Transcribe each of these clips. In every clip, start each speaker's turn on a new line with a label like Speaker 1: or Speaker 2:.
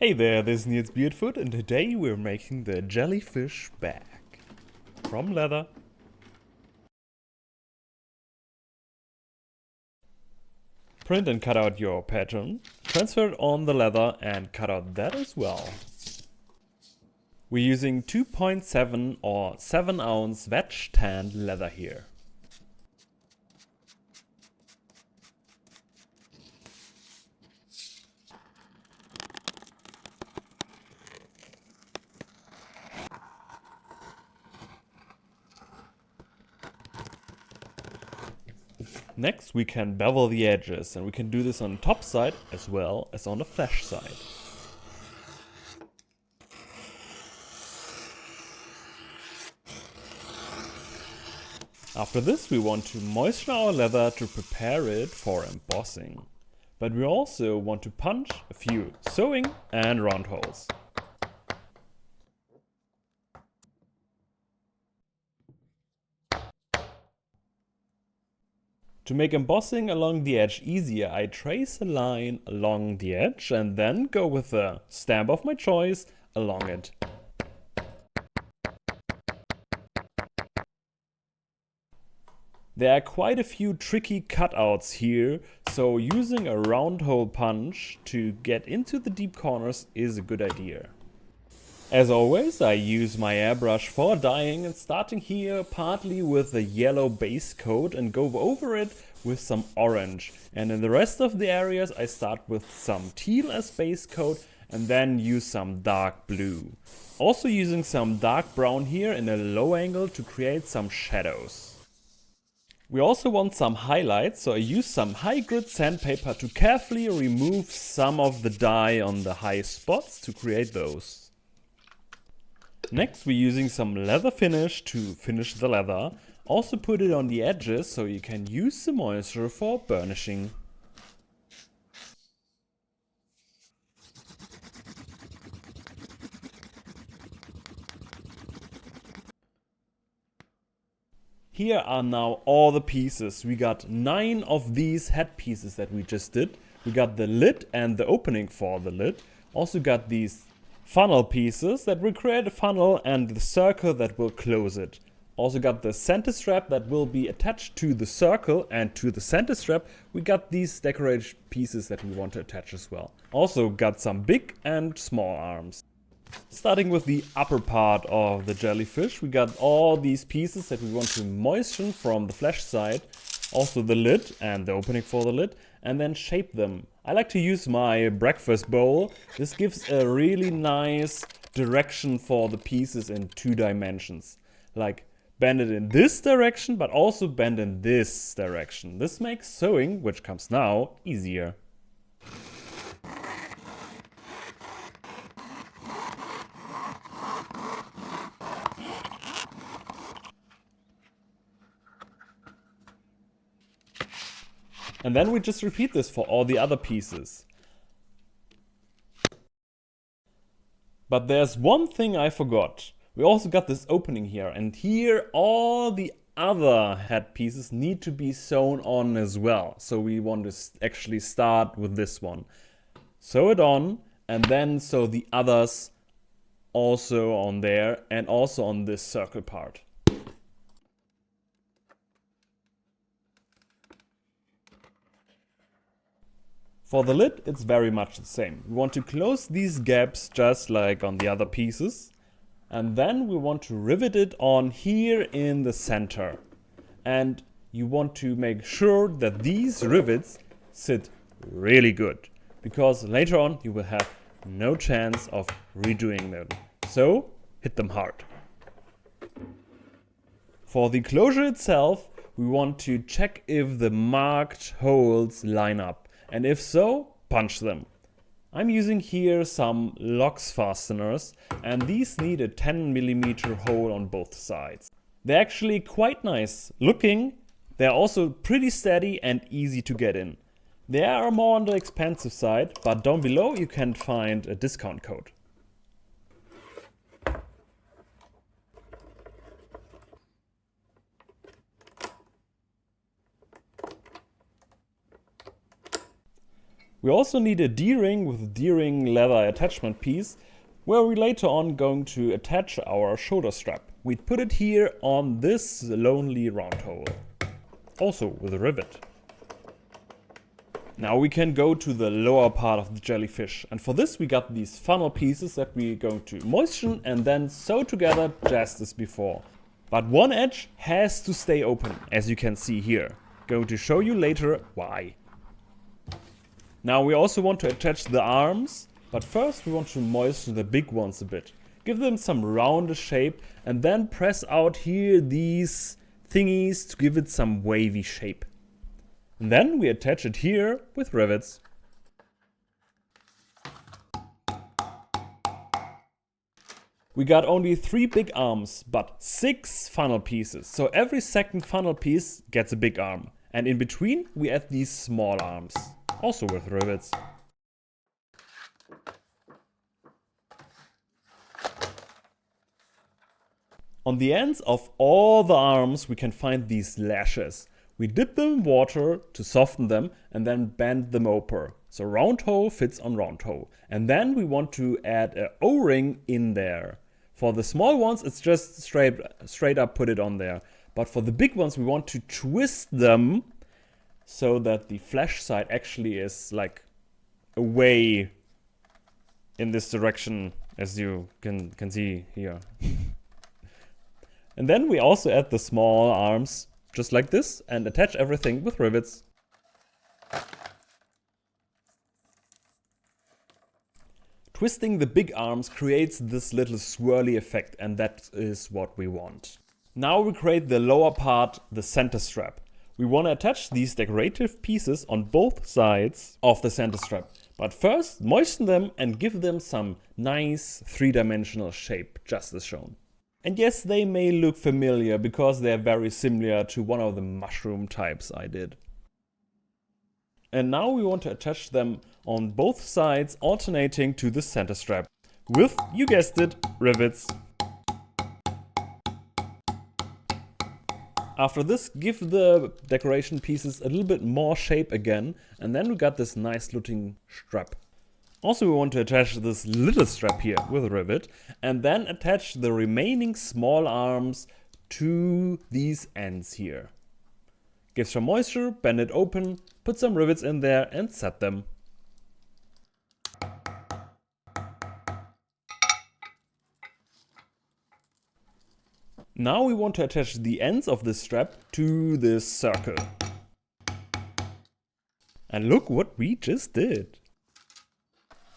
Speaker 1: Hey there, this is Niels Beardfoot, and today we're making the jellyfish bag from leather. Print and cut out your pattern, transfer it on the leather and cut out that as well. We're using 2.7 or 7 ounce wedge tanned leather here. Next we can bevel the edges, and we can do this on the top side as well as on the flash side. After this we want to moisten our leather to prepare it for embossing. But we also want to punch a few sewing and round holes. To make embossing along the edge easier, I trace a line along the edge and then go with a stamp of my choice along it. There are quite a few tricky cutouts here, so using a round hole punch to get into the deep corners is a good idea. As always, I use my airbrush for dyeing, and starting here partly with a yellow base coat and go over it with some orange. And in the rest of the areas I start with some teal as base coat and then use some dark blue. Also using some dark brown here in a low angle to create some shadows. We also want some highlights, so I use some high grit sandpaper to carefully remove some of the dye on the high spots to create those. Next we're using some leather finish to finish the leather. Also put it on the edges so you can use the moisture for burnishing. Here are now all the pieces. We got 9 of these head pieces that we just did. We got the lid and the opening for the lid. Also got these funnel pieces that will create a funnel and the circle that will close it. Also got the center strap that will be attached to the circle, and to the center strap we got these decorated pieces that we want to attach as well. Also got some big and small arms. Starting with the upper part of the jellyfish, we got all these pieces that we want to moisten from the flesh side. Also the lid and the opening for the lid, and then shape them. I like to use my breakfast bowl. This gives a really nice direction for the pieces in 2 dimensions. Like bend it in this direction, but also bend in this direction. This makes sewing, which comes now, easier. And then we just repeat this for all the other pieces. But there's one thing I forgot. We also got this opening here, and here all the other head pieces need to be sewn on as well. So we want to actually start with this one. Sew it on, and then sew the others also on there, and also on this circle part. For the lid, it's very much the same. We want to close these gaps just like on the other pieces. And then we want to rivet it on here in the center. And you want to make sure that these rivets sit really good, because later on you will have no chance of redoing them. So hit them hard. For the closure itself, we want to check if the marked holes line up. And if so, punch them. I'm using here some locks fasteners, and these need a 10mm hole on both sides. They're actually quite nice looking. They're also pretty steady and easy to get in. They are more on the expensive side, but down below you can find a discount code. We also need a D-ring with a D-ring leather attachment piece, where we later on going to attach our shoulder strap. We put it here on this lonely round hole, also with a rivet. Now we can go to the lower part of the jellyfish, and for this we got these funnel pieces that we're going to moisten and then sew together just as before. But one edge has to stay open, as you can see here. Going to show you later why. Now we also want to attach the arms, but first we want to moisten the big ones a bit. Give them some rounded shape and then press out here these thingies to give it some wavy shape. And then we attach it here with rivets. We got only 3 big arms, but 6 funnel pieces. So every second funnel piece gets a big arm. And in between we add these small arms, also with rivets. On the ends of all the arms we can find these lashes. We dip them in water to soften them and then bend them over. So round hole fits on round hole. And then we want to add an O-ring in there. For the small ones it's just straight up put it on there. But for the big ones we want to twist them so that the flash side actually is like away in this direction, as you can see here. And then we also add the small arms just like this and attach everything with rivets. Twisting the big arms creates this little swirly effect, and that is what we want. Now we create the lower part, the center strap. We want to attach these decorative pieces on both sides of the center strap. But first moisten them and give them some nice 3-dimensional shape, just as shown. And yes, they may look familiar because they're very similar to one of the mushroom types I did. And now we want to attach them on both sides, alternating to the center strap with, you guessed it, rivets. After this, give the decoration pieces a little bit more shape again, and then we got this nice looking strap. Also we want to attach this little strap here with a rivet and then attach the remaining small arms to these ends here. Give some moisture, bend it open, put some rivets in there and set them. Now we want to attach the ends of this strap to this circle. And look what we just did.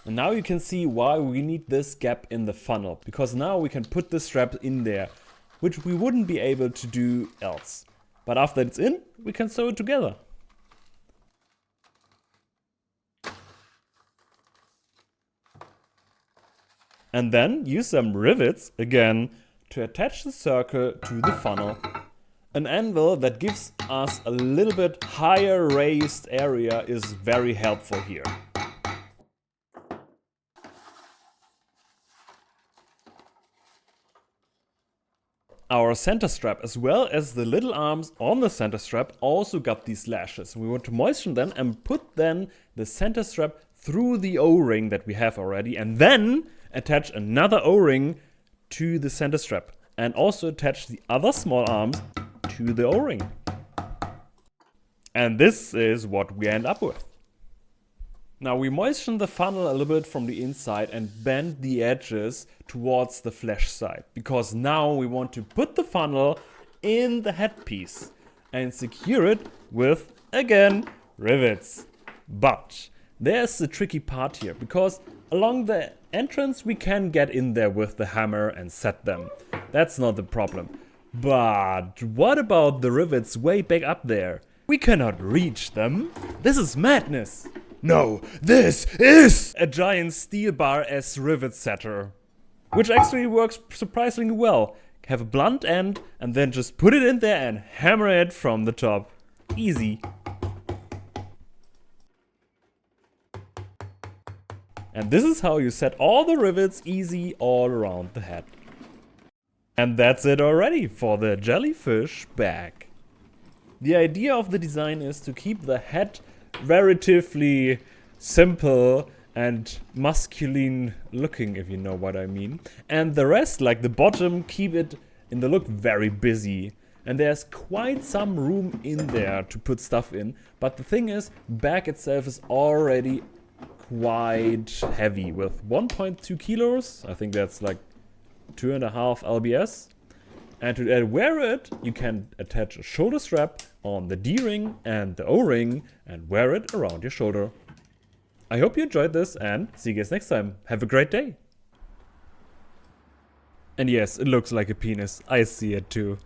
Speaker 1: And now you can see why we need this gap in the funnel, because now we can put the strap in there, which we wouldn't be able to do else. But after it's in, we can sew it together. And then use some rivets again to attach the circle to the funnel. An anvil that gives us a little bit higher raised area is very helpful here. Our center strap, as well as the little arms on the center strap, also got these lashes. We want to moisten them and put then the center strap through the O-ring that we have already, and then attach another O-ring to the center strap and also attach the other small arms to the O-ring. And this is what we end up with. Now we moisten the funnel a little bit from the inside and bend the edges towards the flesh side, because now we want to put the funnel in the headpiece and secure it with, again, rivets. But there's the tricky part here, because along the entrance we can get in there with the hammer and set them. That's not the problem. But what about the rivets way back up there? We cannot reach them. This is madness. No, this is a giant steel bar as rivet setter, which actually works surprisingly well. Have a blunt end and then just put it in there and hammer it from the top. Easy. And this is how you set all the rivets easy all around the head. And that's it already for the jellyfish bag. The idea of the design is to keep the head relatively simple and masculine looking, if you know what I mean. And the rest, like the bottom, keep it in the look very busy. And there's quite some room in there to put stuff in. But the thing is, back itself is already quite heavy with 1.2 kilos. I think that's like 2.5 lbs. And to wear it, you can attach a shoulder strap on the D-ring and the O-ring and wear it around your shoulder. I hope you enjoyed this and see you guys next time. Have a great day. And yes, it looks like a penis. I see it too.